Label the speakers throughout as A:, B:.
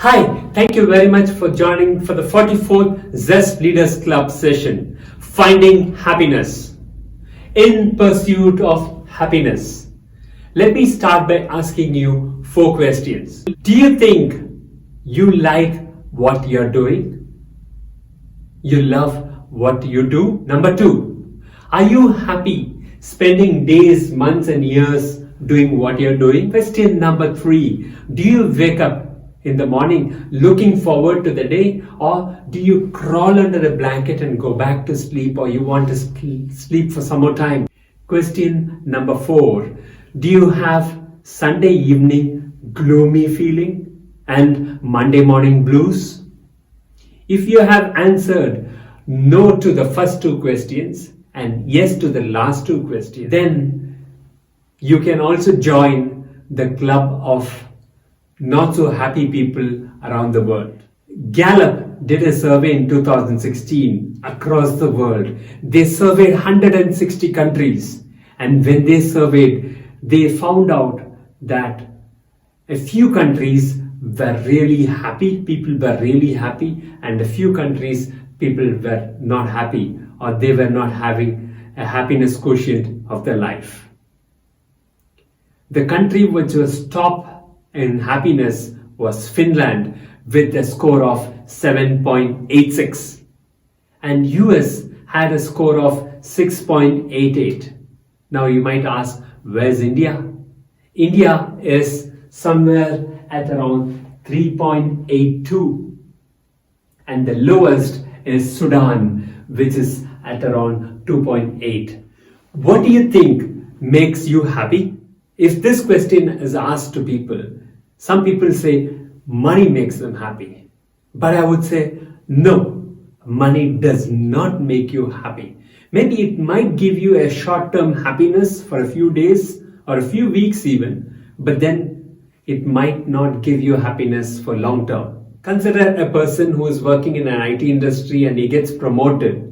A: Hi, thank you very much for joining for the 44th Zest Leaders Club session, Finding Happiness. In pursuit of happiness. Let me start by asking you 4 questions. Do you think you like what you're doing? You love what you do? Number 2, are you happy spending days, months and years doing what you're doing? Question number 3, do you wake up in the morning looking forward to the day, or do you crawl under a blanket and go back to sleep, or you want to sleep for some more time? Question number 4, do you have Sunday evening gloomy feeling and Monday morning blues? If you have answered no to the first 2 questions and yes to the last 2 questions, then you can also join the club of not so happy people around the world. Gallup did a survey in 2016 across the world. They surveyed 160 countries, and when they surveyed, they found out that a few countries were really happy, people were really happy, and a few countries people were not happy, or they were not having a happiness quotient of their life. The country which was top in happiness was Finland with a score of 7.86, and US had a score of 6.88. Now you might ask, where's India? India is somewhere at around 3.82, and the lowest is Sudan, which is at around 2.8. What do you think makes you happy? If this question is asked to people, some people say money makes them happy. But I would say no, money does not make you happy. Maybe it might give you a short-term happiness for a few days or a few weeks even, but then it might not give you happiness for long term. Consider a person who is working in an IT industry and he gets promoted.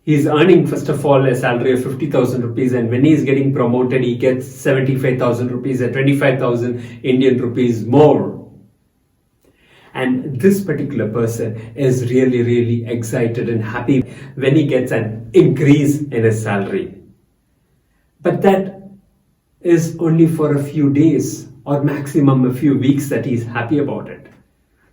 A: He is earning, first of all, a salary of 50,000 rupees, and when he is getting promoted, he gets 75,000 rupees and 25,000 Indian rupees more. And this particular person is really excited and happy when he gets an increase in his salary. But that is only for a few days or maximum a few weeks that he's happy about it.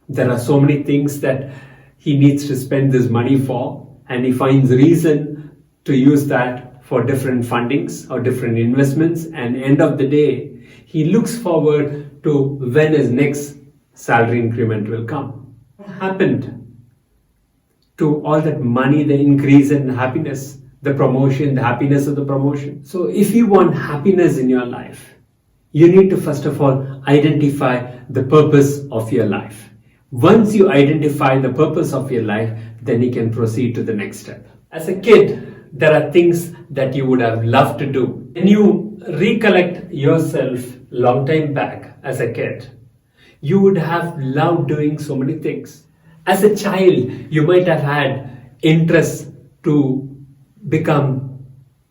A: There are so many things that he needs to spend this money for, and he finds reason to use that for different fundings or different investments, and end of the day, he looks forward to when his next salary increment will come. What happened to all that money, the increase in happiness, the promotion, the happiness of the promotion? So if you want happiness in your life, you need to first of all identify the purpose of your life. Once you identify the purpose of your life, then you can proceed to the next step. As a kid, there are things that you would have loved to do. When you recollect yourself long time back as a kid, you would have loved doing so many things. As a child, you might have had interest to become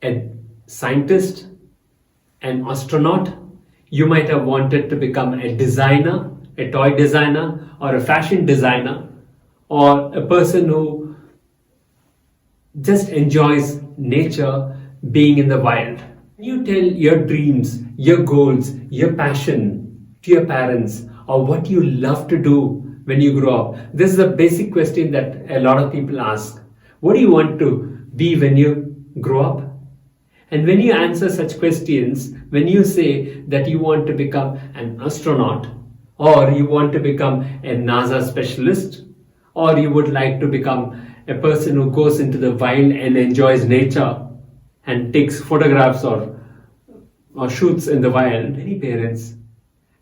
A: a scientist, an astronaut. You might have wanted to become a designer, a toy designer, or a fashion designer, or a person who just enjoys nature, being in the wild. You tell your dreams, your goals, your passion to your parents, or what you love to do when you grow up. This is a basic question that a lot of people ask. What do you want to be when you grow up? And when you answer such questions, when you say that you want to become an astronaut, or you want to become a NASA specialist, or you would like to become a person who goes into the wild and enjoys nature and takes photographs or shoots in the wild, many parents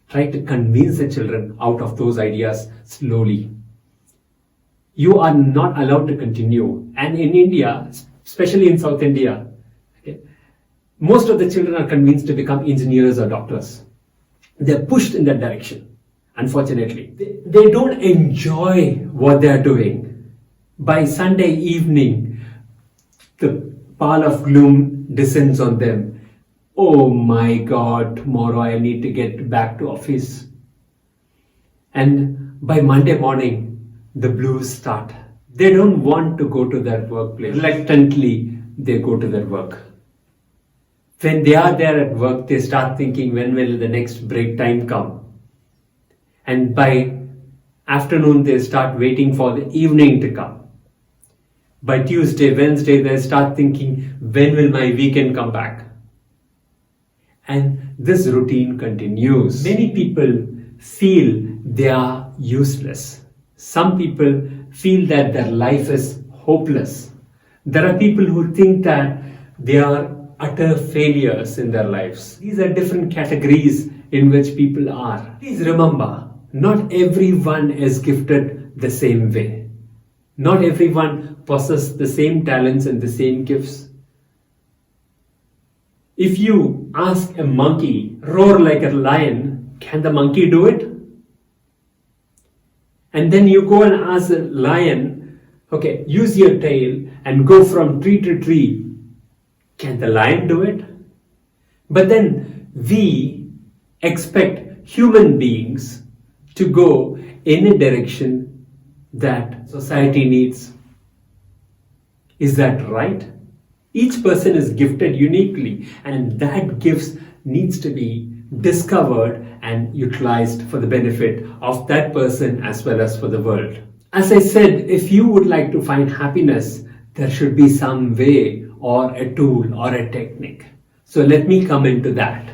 A: try to convince the children out of those ideas slowly. You are not allowed to continue. And in India, especially in South India, most of the children are convinced to become engineers or doctors. They're pushed in that direction. Unfortunately, they don't enjoy what they are doing. By Sunday evening, the pall of gloom descends on them. Oh my God, tomorrow I need to get back to office. And by Monday morning, the blues start. They don't want to go to their workplace. Reluctantly, they go to their work. When they are there at work, they start thinking, when will the next break time come? And by afternoon, they start waiting for the evening to come. By Tuesday, Wednesday, they start thinking, when will my weekend come back? And this routine continues. Many people feel they are useless. Some people feel that their life is hopeless. There are people who think that they are utter failures in their lives. These are different categories in which people are. Please remember, not everyone is gifted the same way. Not everyone possesses the same talents and the same gifts. If you ask a monkey, roar like a lion, can the monkey do it? And then you go and ask a lion, okay, use your tail and go from tree to tree. Can the lion do it? But then we expect human beings to go in a direction that society needs. Is that right? Each person is gifted uniquely, and that gifts needs to be discovered and utilized for the benefit of that person as well as for the world. As I said, if you would like to find happiness, there should be some way or a tool or a technique. So let me come into that.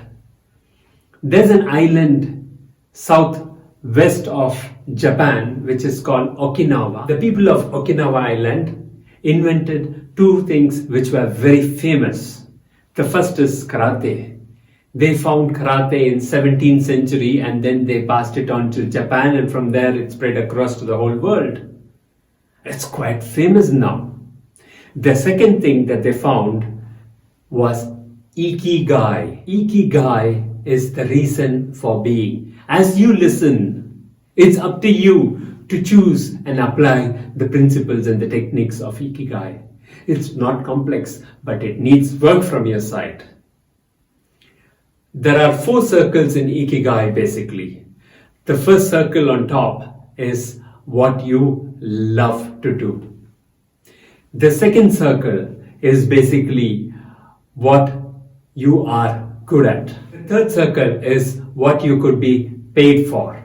A: There's an island southwest of Japan which is called Okinawa. The people of Okinawa Island invented two things which were very famous. The first is karate. They found karate in 17th century and then they passed it on to Japan, and from there it spread across to the whole world. It's quite famous now. The second thing that they found was IKIGAI. IKIGAI is the reason for being. As you listen, it's up to you to choose and apply the principles and the techniques of IKIGAI. It's not complex, but it needs work from your side. There are 4 circles in IKIGAI basically. The first circle on top is what you love to do. The second circle is basically what you are good at. The third circle is what you could be paid for.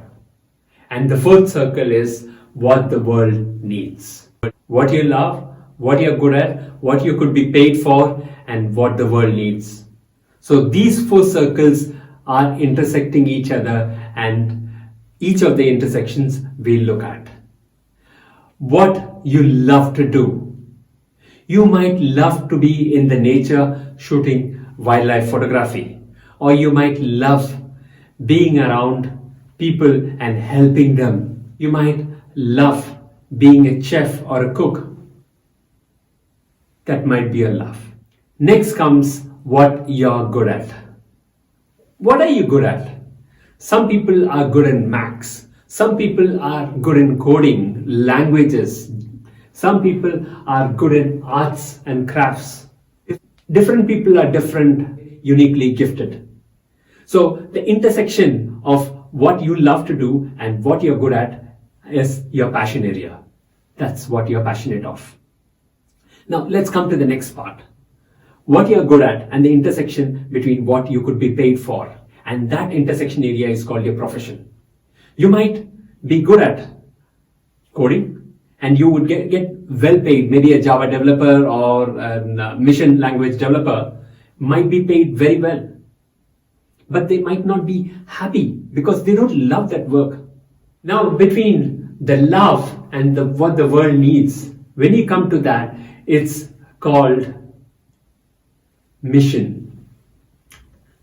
A: And the fourth circle is what the world needs. What you love, what you're good at, what you could be paid for, and what the world needs. So these 4 circles are intersecting each other, and each of the intersections we look at. What you love to do. You might love to be in the nature shooting wildlife photography, or you might love being around people and helping them. You might love being a chef or a cook. That might be a love. Next comes what you're good at. What are you good at? Some people are good in maths. Some people are good in coding, languages. Some people are good in arts and crafts. Different people are different, uniquely gifted. So the intersection of what you love to do and what you're good at is your passion area. That's what you're passionate of. Now let's come to the next part. What you're good at and the intersection between what you could be paid for. And that intersection area is called your profession. You might be good at coding and you would get well paid. Maybe a Java developer or a mission language developer might be paid very well. But they might not be happy because they don't love that work. Now between the love and what the world needs, when you come to that, it's called mission.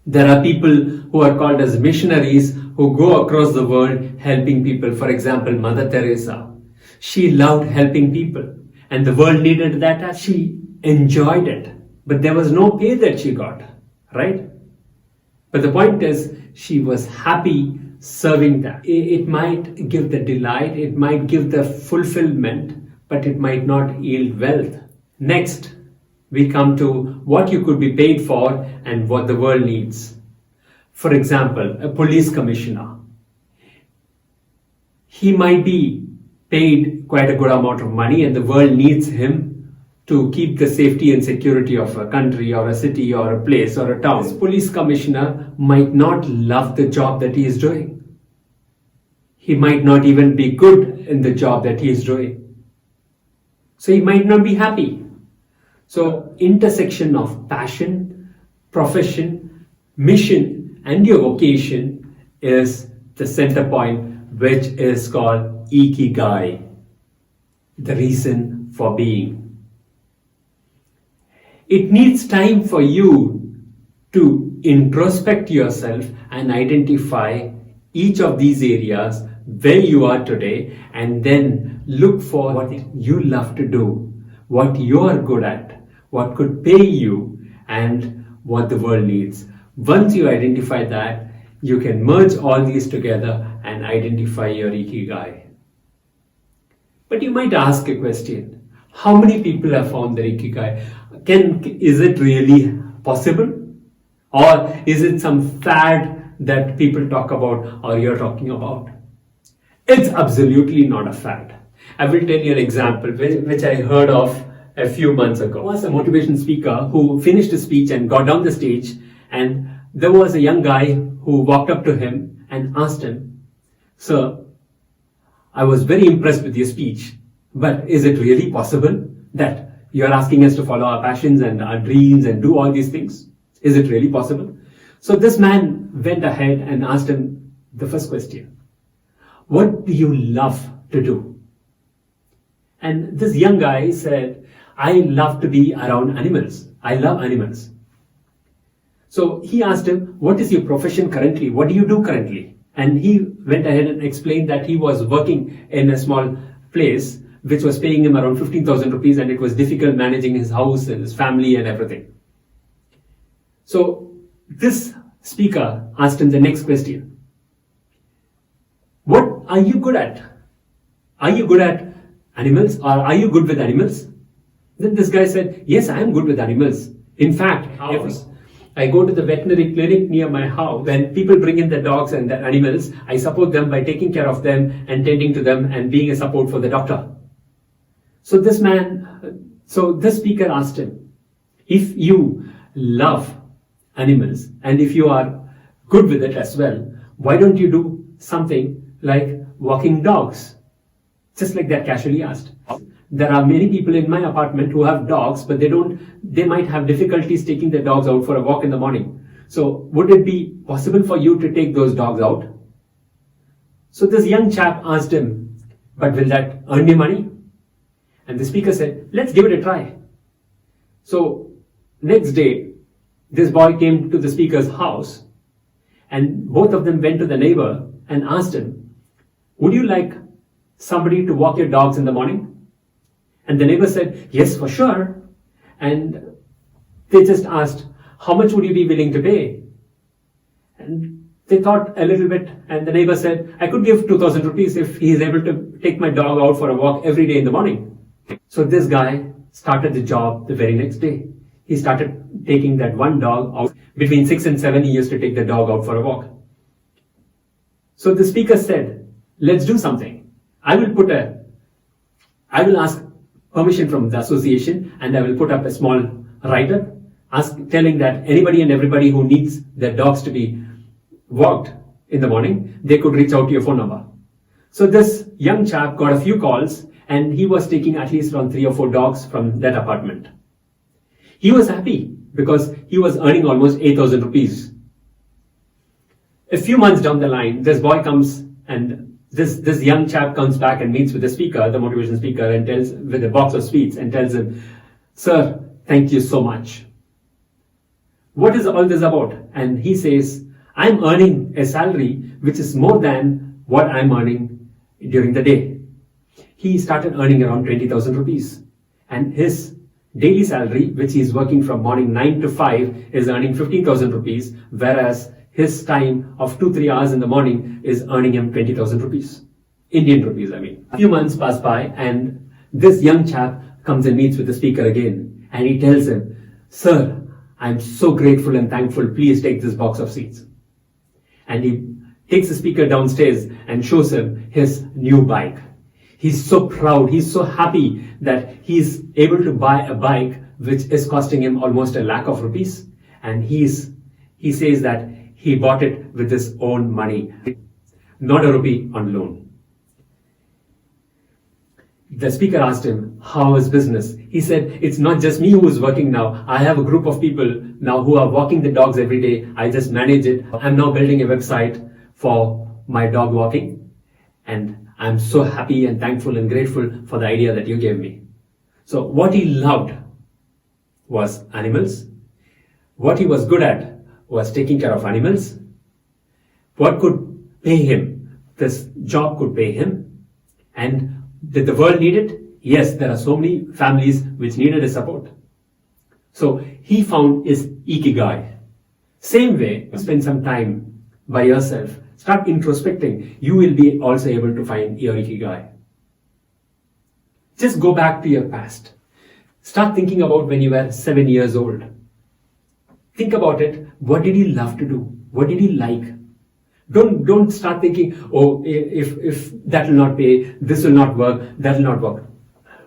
A: There are people who are called as missionaries who go across the world helping people. For example, Mother Teresa. She loved helping people and the world needed that as she enjoyed it. But there was no pay that she got, right? But the point is, she was happy serving that. It might give the delight, it might give the fulfillment, but it might not yield wealth. Next, we come to what you could be paid for and what the world needs. For example, a police commissioner. He might be paid quite a good amount of money and the world needs him to keep the safety and security of a country or a city or a place or a town. This police commissioner might not love the job that he is doing. He might not even be good in the job that he is doing. So he might not be happy. So intersection of passion, profession, mission and your vocation is the center point, which is called IKIGAI, the reason for being. It needs time for you to introspect yourself and identify each of these areas where you are today, and then look for what you love to do, what you are good at, what could pay you, and what the world needs. Once you identify that, you can merge all these together and identify your Ikigai. But you might ask a question: how many people have found their Ikigai? Is it really possible? Or is it some fad that people talk about or you're talking about? It's absolutely not a fad. I will tell you an example which I heard of a few months ago. There was a motivation speaker who finished a speech and got down the stage, and there was a young guy who walked up to him and asked him, "Sir, I was very impressed with your speech, but is it really possible that you're asking us to follow our passions and our dreams and do all these things? Is it really possible?" So this man went ahead and asked him the first question: what do you love to do? And this young guy said, "I love to be around animals. I love animals." So he asked him, "What is your profession currently? What do you do currently?" And he went ahead and explained that he was working in a small place which was paying him around 15,000 rupees, and it was difficult managing his house and his family and everything. So this speaker asked him the next question: what are you good at? Are you good at animals, or are you good with animals? Then this guy said, "Yes, I am good with animals. In fact, I go to the veterinary clinic near my house. When people bring in their dogs and their animals, I support them by taking care of them and tending to them and being a support for the doctor." So this speaker asked him, if you love animals and if you are good with it as well, why don't you do something like walking dogs? Just like that, casually asked. There are many people in my apartment who have dogs, but they might have difficulties taking their dogs out for a walk in the morning. So would it be possible for you to take those dogs out? So this young chap asked him, "But will that earn you money?" And the speaker said, "Let's give it a try." So next day, this boy came to the speaker's house, and both of them went to the neighbor and asked him, "Would you like somebody to walk your dogs in the morning?" And the neighbor said, "Yes, for sure." And they just asked, "How much would you be willing to pay?" And they thought a little bit, and the neighbor said, "I could give 2,000 rupees if he is able to take my dog out for a walk every day in the morning." So this guy started the job the very next day. He started taking that one dog out. Between 6 and 7, he used to take the dog out for a walk. So the speaker said, "Let's do something. I will ask permission from the association, and I will put up a small rider telling that anybody and everybody who needs their dogs to be walked in the morning, they could reach out to your phone number." So this young chap got a few calls, and he was taking at least around 3 or 4 dogs from that apartment. He was happy because he was earning almost 8,000 rupees. A few months down the line, this boy comes, and this young chap comes back and meets with the speaker, the motivation speaker, and tells, with a box of sweets, and tells him, "Sir, thank you so much. What is all this about?" And he says, "I'm earning a salary which is more than what I'm earning during the day." He started earning around 20,000 rupees, and his daily salary, which he is working from morning 9 to 5, is earning 15,000 rupees, whereas his time of 2-3 hours in the morning is earning him 20,000 rupees. Indian rupees, I mean. A few months pass by, and this young chap comes and meets with the speaker again, and he tells him, "Sir, I'm so grateful and thankful. Please take this box of seeds." And he takes the speaker downstairs and shows him his new bike. He's so proud, he's so happy that he's able to buy a bike which is costing him almost ₹1,00,000, and he says that he bought it with his own money, not a rupee on loan. The speaker asked him, how is business? He said, it's not just me who is working now. I have a group of people now who are walking the dogs every day. I just manage it. I'm now building a website for my dog walking. And I'm so happy and thankful and grateful for the idea that you gave me. So what he loved was animals. What he was good at was taking care of animals. What could pay him? This job could pay him. And did the world need it? Yes, there are so many families which needed his support. So he found his IKIGAI. Same way, spend some time by yourself. Start introspecting. You will be also able to find your IKIGAI. Just go back to your past. Start thinking about when you were 7 years old. Think about it. What did you love to do? What did you like? Don't start thinking, oh, if that will not pay, this will not work, that will not work.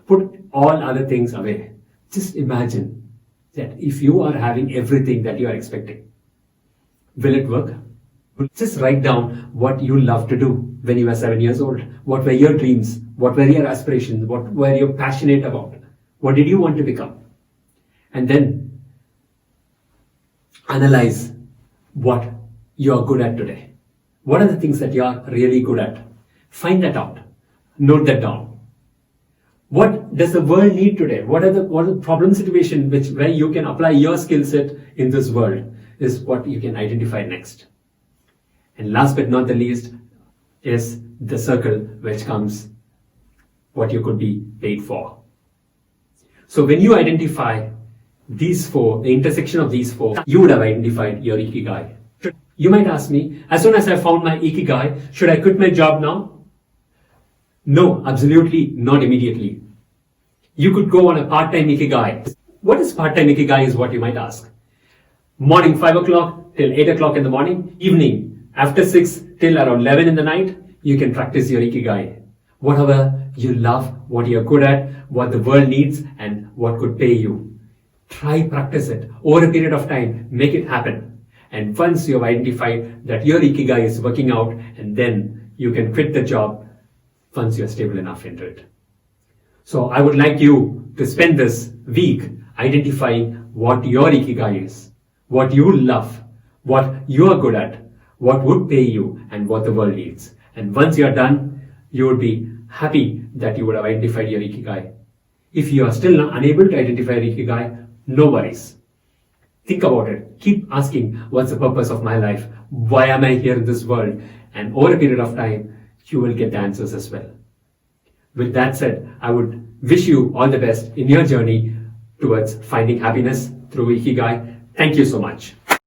A: Put all other things away. Just imagine that if you are having everything that you are expecting, will it work? Just write down what you love to do when you were 7 years old. What were your dreams? What were your aspirations? What were you passionate about? What did you want to become? And then analyze what you are good at today. What are the things that you are really good at? Find that out. Note that down. What does the world need today? What are the problem situations where you can apply your skill set in this world is what you can identify next. And last but not the least is the circle which comes what you could be paid for. So when you identify these four, the intersection of these four, you would have identified your IKIGAI. You might ask me, as soon as I found my IKIGAI, should I quit my job now? No, absolutely not immediately. You could go on a part-time IKIGAI. What is part-time IKIGAI is what you might ask. Morning 5 o'clock till 8 o'clock in the morning, evening after 6 till around 11 in the night, you can practice your IKIGAI. Whatever you love, what you're good at, what the world needs, and what could pay you. Try practice it over a period of time, make it happen. And once you have identified that your IKIGAI is working out, and then you can quit the job once you're stable enough into it. So I would like you to spend this week identifying what your IKIGAI is, what you love, what you are good at, what would pay you, and what the world needs. And once you're done, you would be happy that you would have identified your IKIGAI. If you are still unable to identify your IKIGAI, no worries. Think about it. Keep asking, what's the purpose of my life? Why am I here in this world? And over a period of time, you will get the answers as well. With that said, I would wish you all the best in your journey towards finding happiness through IKIGAI. Thank you so much.